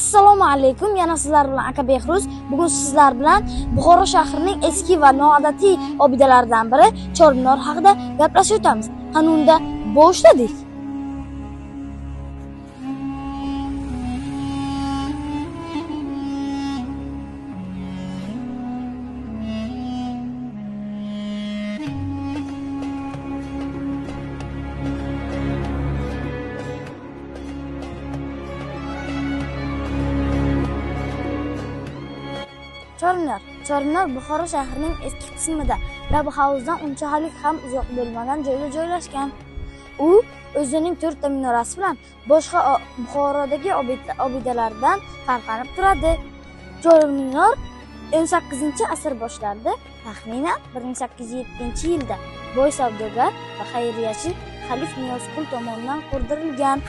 Assalomu alaykum. Yana sizlar bilan Aka Behruz. Bugun sizlar bilan Buxoro shahrining eski va noodatiy obidalaridan biri Chorminor haqida gaplashib o'tamiz. Qani unda boshladik. Chorminor Buxoro shahrining eski qismida, Labi Havuzdan unchalik ham uzoq bo'lmagan joyda joylashgan. U o'zining 4 ta minorasi bilan boshqa Buxorodagi obidalardan farqlanib turadi. Chorminor 18-asr boshlarida, taxminan 1807-yilda boy savdogar va xayriyachi Xalif Niyozqul tomonidan qurdirilgan.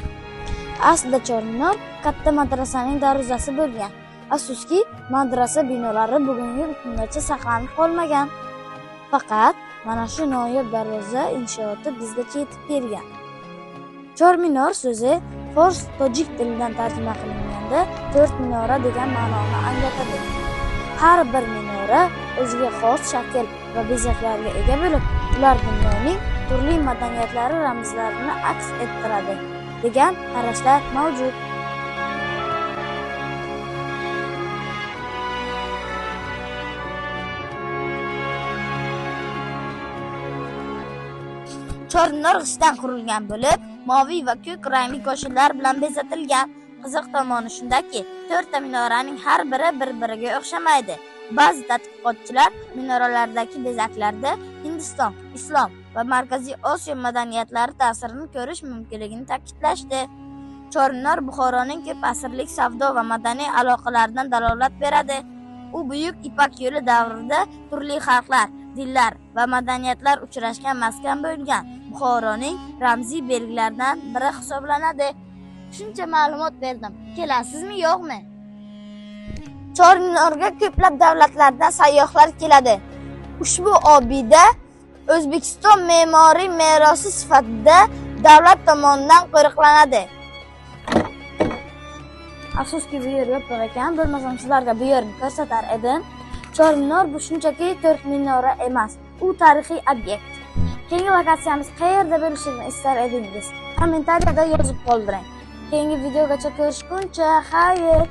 Aslida Chorminor katta madrasaning darvozasi bo'lgan. Afsuski, madrasa binolari bugungi kungacha saqlanib qolmagan. Faqat mana shu noyob darvoza inshooti bizgacha yetib kelgan. Chorminor so'zi fors-tojik tilidan tarjima qilinganda 4 minora degan ma'noni anglatadi. Har bir minora o'ziga xos shakl va bezaklarga ega bo'lib, ular dunyoning turli madaniyatlari ramzlarini aks ettiradi degan qarashlar mavjud. Chorminor g'ishtdan qurilgan bo'lib, moviy va ko'k rangli qo'shinlar bilan bezatilgan. Qiziq tomoni shundaki, 4 ta minoraning har biri bir-biriga o'xshamaydi. Ba'zi tadqiqotchilar minoralardagi bezaklarda Hindiston, Islom va Markaziy Osiyo madaniyatlari ta'sirini ko'rish mumkinligini ta'kidlashdi. Chorminor Buxoroning ko'p asrlik savdo va madaniy aloqalaridan dalolat beradi. U Buyuk Ipak yo'li davrida turli xalqlar, dillar va madaniyatlar uchrashgan maskan bo'lgan Buxoroning ramziy belgilaridan biri hisoblanadi. Shuncha ma'lumot berdim. Kelasizmi, yo'qmi? Chorminorga ko'plab davlatlardan sayyohlar keladi. Ushbu obida O'zbekiston me'moriy merosi sifatida davlat tomonidan qo'riqlanadi. Afsuski, bu yer yo'q ekan, bo'lmasam sizlarga bu yerni ko'rsatar edim. Chorminor bu shunchaki 4 minora emas, u tarixiy obyekt. Keyingi lokatsiyamiz qayerda bo'lishini istar edingiz? Kommentariyada yozib qoldiring. Keyingi videogacha ko'rishguncha, xayr!